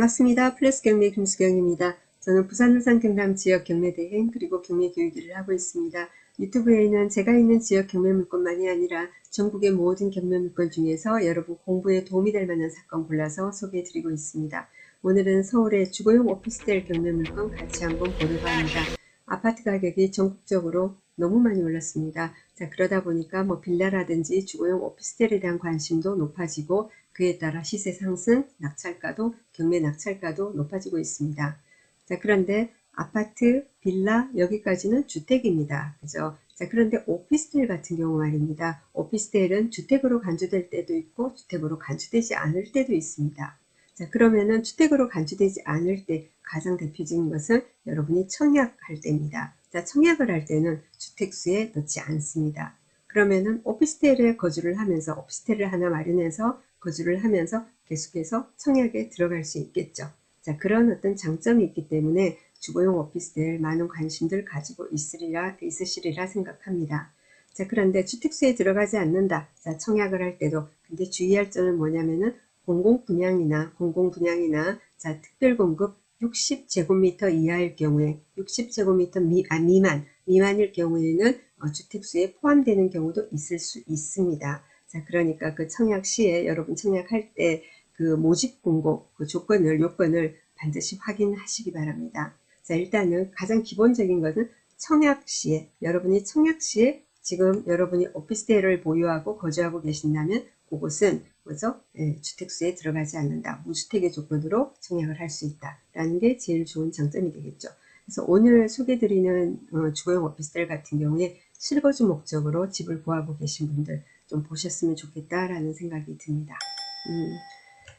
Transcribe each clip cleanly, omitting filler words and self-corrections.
반갑습니다. 플러스 경매 김수경입니다. 저는 부산 울산 경남 지역 경매 대행 그리고 경매 교육 일을 하고 있습니다. 유튜브에는 제가 있는 지역 경매 물건만이 아니라 전국의 모든 경매 물건 중에서 여러분 공부에 도움이 될 만한 사건 골라서 소개해 드리고 있습니다. 오늘은 서울의 주거용 오피스텔 경매 물건 같이 한번 보려고 합니다. 아파트 가격이 전국적으로 너무 많이 올랐습니다. 자, 그러다 보니까 빌라라든지 주거용 오피스텔에 대한 관심도 높아지고 그에 따라 시세 상승, 낙찰가도, 경매 낙찰가도 높아지고 있습니다. 자, 그런데 아파트, 빌라, 여기까지는 주택입니다. 그죠? 자, 그런데 오피스텔 같은 경우 말입니다. 오피스텔은 주택으로 간주될 때도 있고 주택으로 간주되지 않을 때도 있습니다. 자, 그러면은 주택으로 간주되지 않을 때 가장 대표적인 것은 여러분이 청약할 때입니다. 자, 청약을 할 때는 주택수에 넣지 않습니다. 그러면은 오피스텔에 거주를 하면서 오피스텔을 하나 마련해서 거주를 하면서 계속해서 청약에 들어갈 수 있겠죠. 자, 그런 어떤 장점이 있기 때문에 주거용 오피스텔 많은 관심들 가지고 있으시리라 생각합니다. 자, 그런데 주택수에 들어가지 않는다. 자, 청약을 할 때도 근데 주의할 점은 뭐냐면은 공공분양이나 자, 특별공급 60제곱미터 이하일 경우에 60제곱미터 미만일 경우에는 주택수에 포함되는 경우도 있을 수 있습니다. 자, 그러니까 그 청약 시에 여러분 청약할 때 그 모집 공고 그 요건을 반드시 확인하시기 바랍니다. 자, 일단은 가장 기본적인 것은 여러분이 청약 시에 지금 여러분이 오피스텔을 보유하고 거주하고 계신다면 그곳은 뭐죠? 주택수에 들어가지 않는다. 무주택의 조건으로 청약을 할 수 있다라는 게 제일 좋은 장점이 되겠죠. 그래서 오늘 소개드리는 주거용 오피스텔 같은 경우에 실거주 목적으로 집을 구하고 계신 분들 좀 보셨으면 좋겠다라는 생각이 듭니다.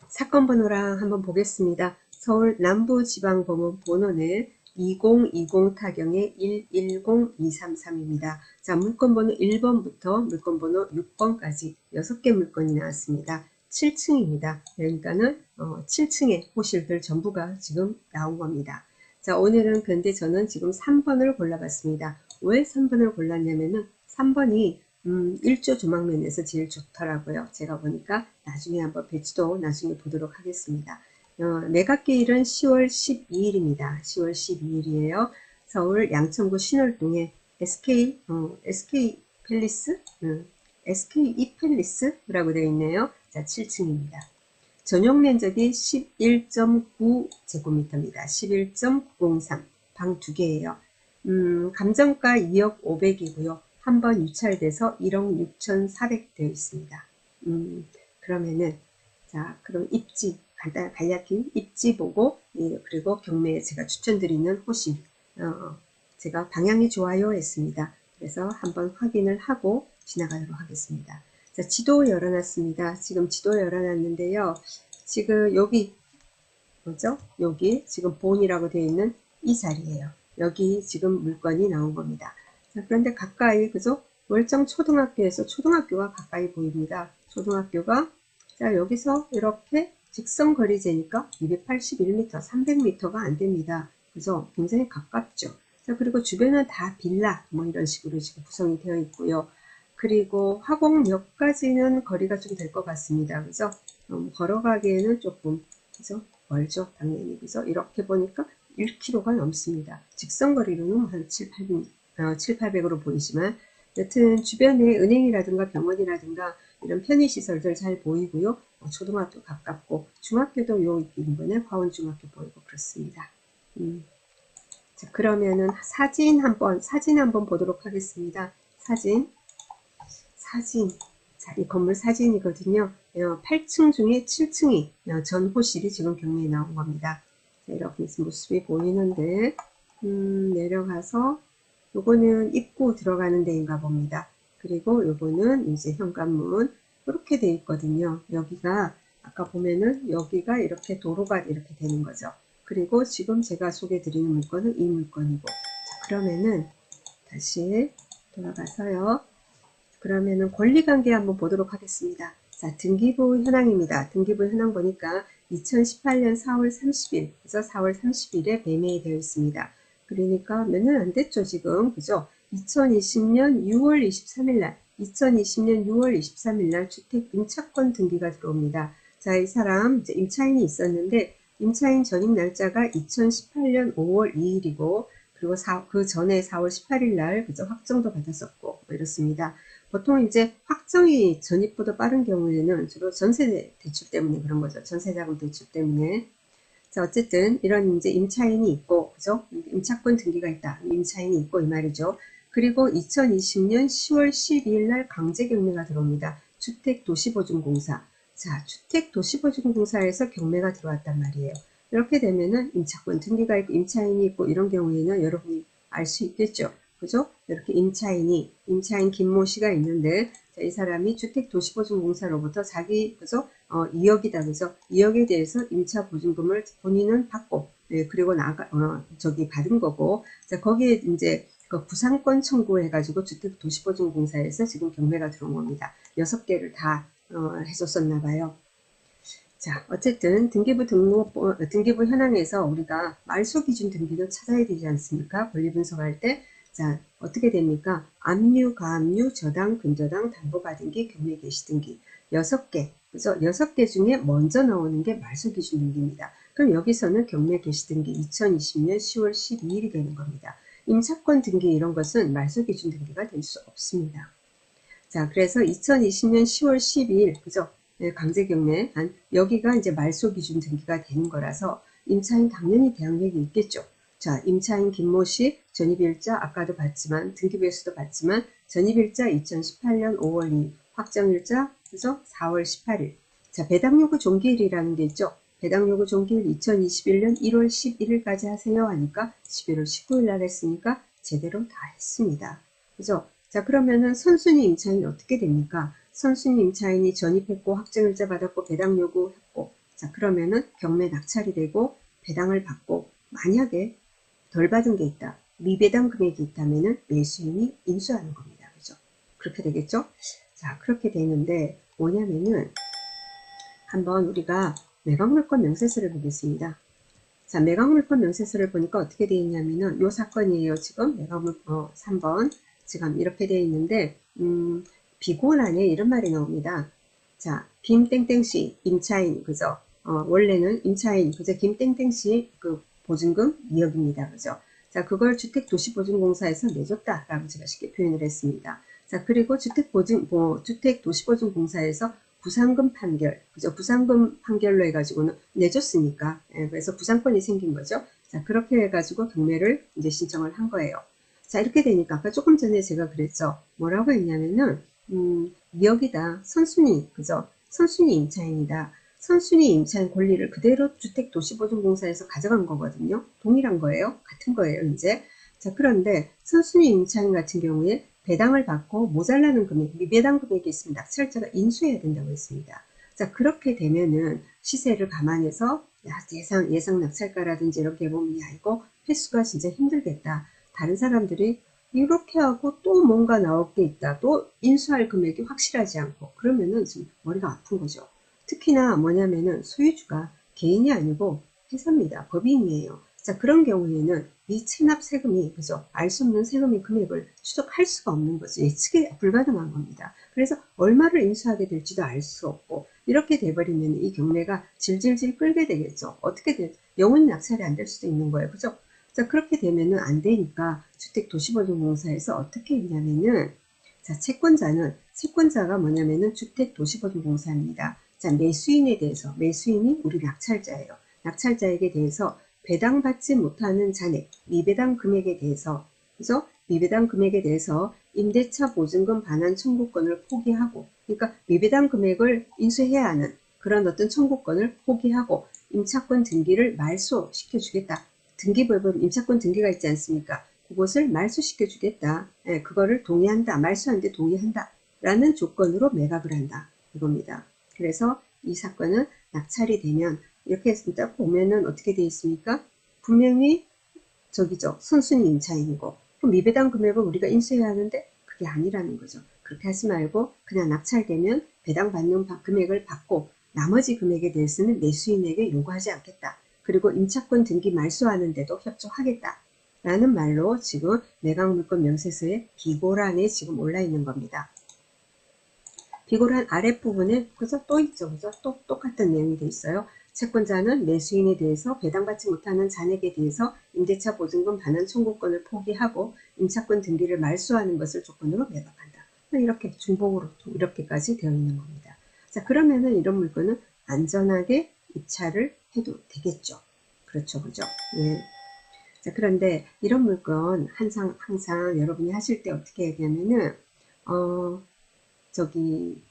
사건 번호랑 한번 보겠습니다. 서울 남부지방법원 번호는 2020 타경의 110233입니다. 자, 물건 번호 1번부터 물건 번호 6번까지 6개 물건이 나왔습니다. 7층입니다. 그러니까는 7층의 호실들 전부가 지금 나온 겁니다. 자, 오늘은 근데 저는 지금 3번을 골라봤습니다. 왜 3번을 골랐냐면은 3번이 1조 조망면에서 제일 좋더라고요. 제가 보니까 나중에 한번 배치도 나중에 보도록 하겠습니다. 매각기일은 10월 12일입니다. 10월 12일이에요. 서울 양천구 신월동에 SK 팰리스? SK 팰리스라고 되어 있네요. 자, 7층입니다. 전용 면적이 11.9제곱미터입니다. 11.903. 방 2개예요. 감정가 2억 500이고요. 한 번 유찰돼서 1억 6,400 되어 있습니다. 그러면은 자, 그럼 입지 간략히 입지 보고 그리고 경매에 제가 추천드리는 호실 제가 방향이 좋아요 했습니다. 그래서 한번 확인을 하고 지나가도록 하겠습니다. 자, 지도 열어놨습니다. 지금 지도 열어놨는데요. 지금 여기 뭐죠? 여기 지금 본이라고 되어 있는 이 자리예요. 여기 지금 물건이 나온 겁니다. 자, 그런데 가까이 그죠? 월정 초등학교에서 초등학교가 가까이 보입니다. 초등학교가 자, 여기서 이렇게 직선 거리제니까 281m, 300m가 안 됩니다. 그죠? 굉장히 가깝죠. 자, 그리고 주변은 다 빌라 뭐 이런 식으로 지금 구성이 되어 있고요. 그리고 화곡역까지는 거리가 좀 될 것 같습니다. 그죠? 걸어가기에는 조금 그죠? 멀죠, 당연히. 그래서 이렇게 보니까 1km가 넘습니다. 직선거리로는 한 700~800으로 보이지만 여튼 주변에 은행이라든가 병원이라든가 이런 편의시설들 잘 보이고요. 초등학교 가깝고 중학교도 요 인근에 화원중학교 보이고 그렇습니다. 자, 그러면은 사진 한번 보도록 하겠습니다. 사진. 자, 이 건물 사진이거든요. 8층 중에 7층이 전 호실이 지금 경매에 나온 겁니다. 자, 이렇게 모습이 보이는데 내려가서 요거는 입구 들어가는 데인가 봅니다. 그리고 요거는 이제 현관문 이렇게 돼 있거든요. 여기가 아까 보면은 여기가 이렇게 도로가 이렇게 되는 거죠. 그리고 지금 제가 소개해 드리는 물건은 이 물건이고 자, 그러면은 다시 돌아가서요. 그러면은 권리관계 한번 보도록 하겠습니다. 자, 등기부 현황입니다. 등기부 현황 보니까 2018년 4월 30일, 그래서 4월 30일에 배매이 되어 있습니다. 그러니까 몇 년 안 됐죠, 지금. 그죠? 2020년 6월 23일 날, 2020년 6월 23일 날 주택 임차권 등기가 들어옵니다. 자, 이 사람 이제 임차인이 있었는데 임차인 전입 날짜가 2018년 5월 2일이고 그리고 그 전에 4월 18일 날 그저 확정도 받았었고 뭐 이렇습니다. 보통 이제 확정이 전입보다 빠른 경우에는 주로 전세 대출 때문에 그런 거죠. 전세자금 대출 때문에. 자, 어쨌든 이런 이제 임차인이 있고, 그죠? 임차권 등기가 있다. 임차인이 있고 이 말이죠. 그리고 2020년 10월 12일 날 강제 경매가 들어옵니다. 주택도시보증공사. 자, 주택도시보증공사에서 경매가 들어왔단 말이에요. 이렇게 되면은 임차권 등기가 있고 임차인이 있고 이런 경우에는 여러분이 알 수 있겠죠. 그죠? 이렇게 임차인 김모 씨가 있는데, 자, 이 사람이 주택도시보증공사로부터 자기, 그죠? 2억이다, 그죠? 2억에 대해서 임차 보증금을 본인은 받고, 예, 그리고 받은 거고, 자, 거기에 이제 그 구상권 청구해가지고 주택도시보증공사에서 지금 경매가 들어온 겁니다. 6개를 다, 해줬었나 봐요. 자, 어쨌든 등기부 현황에서 우리가 말소 기준 등기도 찾아야 되지 않습니까? 권리 분석할 때. 자, 어떻게 됩니까? 압류, 가압류, 저당, 근저당, 담보받은 기, 경매 개시 등기. 6개. 그죠? 6개 중에 먼저 나오는 게 말소 기준 등기입니다. 그럼 여기서는 경매 개시 등기 2020년 10월 12일이 되는 겁니다. 임차권 등기 이런 것은 말소 기준 등기가 될 수 없습니다. 자, 그래서 2020년 10월 12일, 그죠? 네, 강제 경매, 여기가 이제 말소 기준 등기가 되는 거라서 임차인 당연히 대항력이 있겠죠. 자, 임차인 김모 씨 전입일자 아까도 봤지만 등기부에서도 봤지만 전입일자 2018년 5월 2일, 확정일자 그래서 4월 18일. 자, 배당요구 종기일이라는 게 있죠. 배당요구 종기일 2021년 1월 11일까지 하세요 하니까 11월 19일 날 했으니까 제대로 다 했습니다. 그죠? 자, 그러면은 선순위 임차인이 어떻게 됩니까? 선순위 임차인이 전입했고 확정일자 받았고 배당 요구했고, 자, 그러면은 경매 낙찰이 되고 배당을 받고, 만약에 덜 받은 게 있다, 미배당 금액이 있다면은 매수인이 인수하는 겁니다. 그죠? 그렇게 되겠죠? 자, 그렇게 되는데 뭐냐면은 한번 우리가 매각물권 명세서를 보겠습니다. 자, 매각물권 명세서를 보니까 어떻게 되어 있냐면은 요 사건이에요. 지금 매각물권 3번 지금 이렇게 되어 있는데 비고란에 이런 말이 나옵니다. 자, 김땡땡씨 임차인 그죠? 원래는 임차인 그죠? 김땡땡씨 그 보증금 2억입니다. 그죠? 자, 그걸 주택도시보증공사에서 내줬다라고 제가 쉽게 표현을 했습니다. 자, 그리고 주택도시보증공사에서 부상금 판결, 그죠? 부상금 판결로 해가지고는 내줬으니까, 예, 그래서 부상권이 생긴 거죠. 자, 그렇게 해가지고 경매를 이제 신청을 한 거예요. 자, 이렇게 되니까 아까 조금 전에 제가 그랬죠. 뭐라고 했냐면은 2억이다. 선순위, 그죠? 선순위 임차인이다. 선순위 임차인 권리를 그대로 주택도시보증공사에서 가져간 거거든요. 동일한 거예요. 같은 거예요, 이제. 자, 그런데 선순위 임차인 같은 경우에 배당을 받고 모자라는 금액, 미배당 금액이 있으면 낙찰자가 인수해야 된다고 했습니다. 자, 그렇게 되면은 시세를 감안해서 예상 낙찰가라든지 이렇게 보면 야, 이거 회수가 진짜 힘들겠다. 다른 사람들이 이렇게 하고 또 뭔가 나올 게 있다. 또 인수할 금액이 확실하지 않고 그러면은 지금 머리가 아픈 거죠. 특히나 뭐냐면은 소유주가 개인이 아니고 회사입니다. 법인이에요. 자, 그런 경우에는 이 체납 세금이, 그죠? 알 수 없는 세금의 금액을 추적할 수가 없는 거죠. 예측이 불가능한 겁니다. 그래서 얼마를 인수하게 될지도 알 수 없고, 이렇게 돼버리면 이 경매가 질질질 끌게 되겠죠. 어떻게든 영원히 낙찰이 안 될 수도 있는 거예요. 그죠? 자, 그렇게 되면은 안 되니까 주택도시보증공사에서 어떻게 했냐면은, 자, 채권자가 뭐냐면은 주택도시보증공사입니다. 자, 매수인이 우리 낙찰자예요. 낙찰자에게 대해서 배당받지 못하는 잔액, 미배당 금액에 대해서, 그죠? 미배당 금액에 대해서 임대차 보증금 반환 청구권을 포기하고, 그러니까 미배당 금액을 인수해야 하는 그런 어떤 청구권을 포기하고 임차권 등기를 말소시켜주겠다. 등기부에 보면 임차권 등기가 있지 않습니까? 그것을 말소시켜주겠다. 예, 그거를 동의한다. 말소하는데 동의한다. 라는 조건으로 매각을 한다. 이겁니다. 그래서 이 사건은 낙찰이 되면 이렇게 딱 보면은 어떻게 되어 있습니까? 분명히 저기죠. 선순위 임차인이고 그럼 미배당 금액을 우리가 인수해야 하는데 그게 아니라는 거죠. 그렇게 하지 말고 그냥 낙찰되면 배당받는 금액을 받고 나머지 금액에 대해서는 매수인에게 요구하지 않겠다. 그리고 임차권 등기 말소하는데도 협조하겠다. 라는 말로 지금 매각물권 명세서의 비고란에 지금 올라 있는 겁니다. 비고란 아랫부분에 그래서 또 있죠. 그죠? 또 똑같은 내용이 돼 있어요. 채권자는 매수인에 대해서 배당받지 못하는 잔액에 대해서 임대차 보증금 반환 청구권을 포기하고 임차권 등기를 말소하는 것을 조건으로 매각한다. 이렇게 중복으로 이렇게까지 되어 있는 겁니다. 자, 그러면은 이런 물건은 안전하게 입찰을 해도 되겠죠. 그렇죠, 그죠? 예. 자, 그런데 이런 물건 항상 여러분이 하실 때 어떻게 해야 되냐면은 저기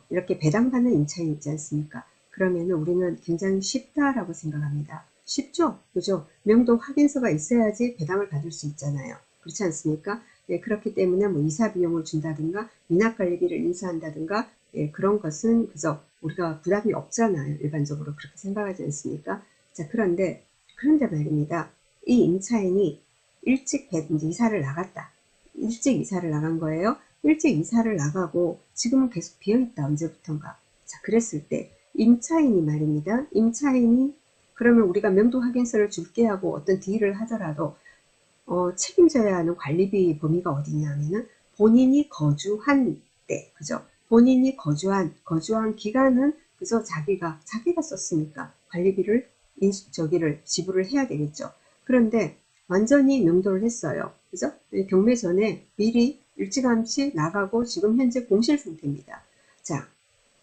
이렇게 배당받는 임차인 있지 않습니까? 그러면은 우리는 굉장히 쉽다라고 생각합니다. 쉽죠? 그죠? 명도 확인서가 있어야지 배당을 받을 수 있잖아요. 그렇지 않습니까? 예, 그렇기 때문에 뭐 이사 비용을 준다든가 미납관리비를 인수한다든가 그런 것은 그저 우리가 부담이 없잖아요. 일반적으로 그렇게 생각하지 않습니까? 자, 그런데 말입니다. 이 임차인이 일찍 이사를 나갔다. 일찍 이사를 나간 거예요. 일찍 이사를 나가고 지금은 계속 비어있다. 언제부턴가. 자, 그랬을 때 임차인이 말입니다. 임차인이 그러면 우리가 명도 확인서를 줄게 하고 어떤 딜을 하더라도 책임져야 하는 관리비 범위가 어디냐 하면은 본인이 거주한 때, 그죠? 본인이 거주한 기간은 그저 자기가 썼으니까 관리비를 지불을 해야 되겠죠. 그런데 완전히 명도를 했어요. 그죠? 경매 전에 미리 일찌감치 나가고 지금 현재 공실 상태입니다. 자,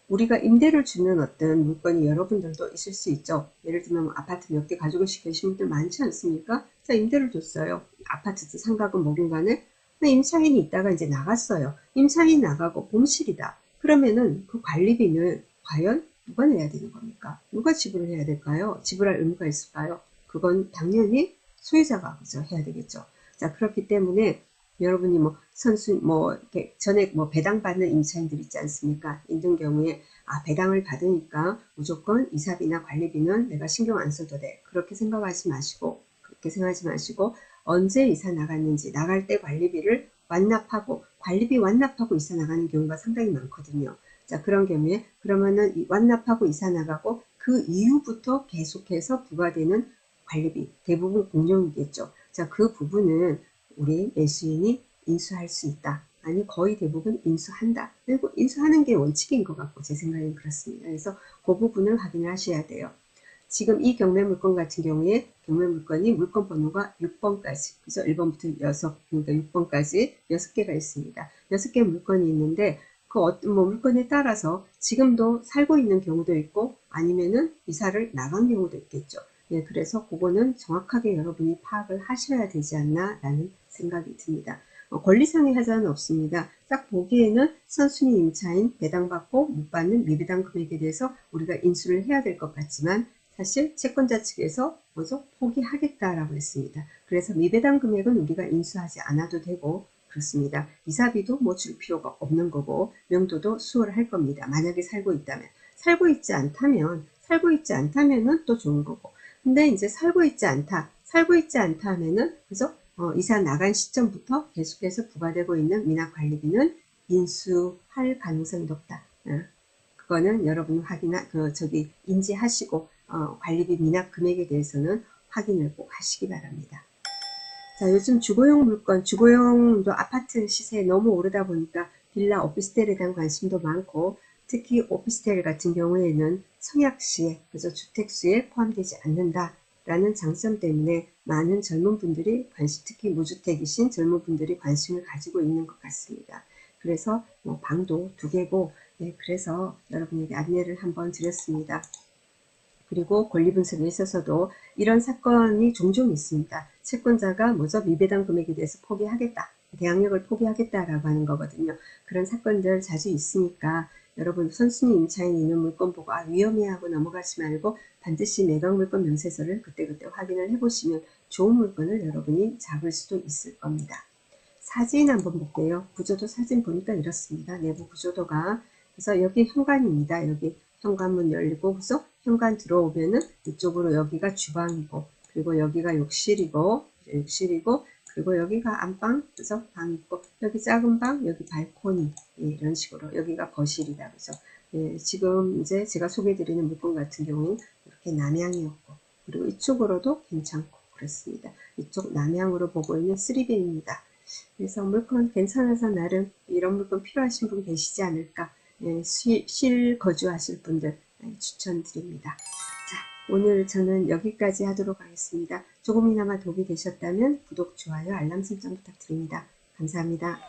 우리가 임대를 주는 어떤 물건이 여러분들도 있을 수 있죠. 예를 들면 뭐 아파트 몇 개 가지고 계신 분들 많지 않습니까? 자, 임대를 줬어요. 아파트든 상가건 뭐든 간에. 임차인이 있다가 이제 나갔어요. 임차인 나가고 공실이다. 그러면은 그 관리비는 과연 누가 내야 되는 겁니까? 누가 지불을 해야 될까요? 지불할 의무가 있을까요? 그건 당연히 소유자가 그죠 해야 되겠죠. 자, 그렇기 때문에 여러분이 이렇게 전에 배당받는 임차인들 있지 않습니까? 있는 경우에, 배당을 받으니까 무조건 이사비나 관리비는 내가 신경 안 써도 돼. 그렇게 생각하지 마시고, 언제 이사 나갔는지, 나갈 때 관리비를 관리비 완납하고 이사 나가는 경우가 상당히 많거든요. 자, 그런 경우에, 그러면은 완납하고 이사 나가고, 그 이후부터 계속해서 부과되는 관리비, 대부분 공용이겠죠. 자, 그 부분은 우리 매수인이 인수할 수 있다. 아니 거의 대부분 인수한다. 그리고 인수하는 게 원칙인 것 같고 제 생각엔 그렇습니다. 그래서 그 부분을 확인을 하셔야 돼요. 지금 이 경매 물건 같은 경우에 경매 물건이 물건 번호가 6번까지 그래서 1번부터 6, 그러니까 6번까지 6개가 있습니다. 6개 물건이 있는데 그 어떤 물건에 따라서 지금도 살고 있는 경우도 있고 아니면은 이사를 나간 경우도 있겠죠. 예, 그래서 그거는 정확하게 여러분이 파악을 하셔야 되지 않나 라는 생각이 듭니다. 권리상의 하자는 없습니다. 딱 보기에는 선순위 임차인 배당받고 못 받는 미배당 금액에 대해서 우리가 인수를 해야 될 것 같지만 사실 채권자 측에서 포기하겠다라고 했습니다. 그래서 미배당 금액은 우리가 인수하지 않아도 되고 그렇습니다. 이사비도 줄 필요가 없는 거고 명도도 수월할 겁니다. 만약에 살고 있다면. 살고 있지 않다면은 또 좋은 거고. 근데 이제 살고 있지 않다 하면은 그죠? 이사 나간 시점부터 계속해서 부과되고 있는 미납관리비는 인수할 가능성이 높다. 그거는 여러분이 인지하시고 관리비 미납 금액에 대해서는 확인을 꼭 하시기 바랍니다. 자, 요즘 주거용도 아파트 시세 너무 오르다 보니까 빌라 오피스텔에 대한 관심도 많고 특히 오피스텔 같은 경우에는 청약시에, 그래서 주택수에 포함되지 않는다라는 장점 때문에 많은 젊은 분들이 특히 무주택이신 젊은 분들이 관심을 가지고 있는 것 같습니다. 그래서 방도 2개고, 그래서 여러분에게 안내를 한번 드렸습니다. 그리고 권리분석에 있어서도 이런 사건이 종종 있습니다. 채권자가 미배당 금액에 대해서 포기하겠다. 대항력을 포기하겠다라고 하는 거거든요. 그런 사건들 자주 있으니까 여러분 선순위 임차인이 있는 물건 보고 위험해 하고 넘어가지 말고 반드시 매각 물건 명세서를 그때그때 확인을 해보시면 좋은 물건을 여러분이 잡을 수도 있을 겁니다. 사진 한번 볼게요. 구조도 사진 보니까 이렇습니다. 내부 구조도가. 그래서 여기 현관입니다. 여기 현관문 열리고 그래서 현관 들어오면은 이쪽으로 여기가 주방이고 그리고 여기가 욕실이고 그리고 여기가 안방 그래서 방 있고 여기 작은 방 여기 발코니 이런 식으로 여기가 거실이다 그죠. 지금 이제 제가 소개해드리는 물건 같은 경우는 이렇게 남향이었고 그리고 이쪽으로도 괜찮고 그렇습니다. 이쪽 남향으로 보고 있는 3B입니다. 그래서 물건 괜찮아서 나름 이런 물건 필요하신 분 계시지 않을까. 실 거주하실 분들 추천드립니다. 오늘 저는 여기까지 하도록 하겠습니다. 조금이나마 도움이 되셨다면 구독, 좋아요, 알람 설정 부탁드립니다. 감사합니다.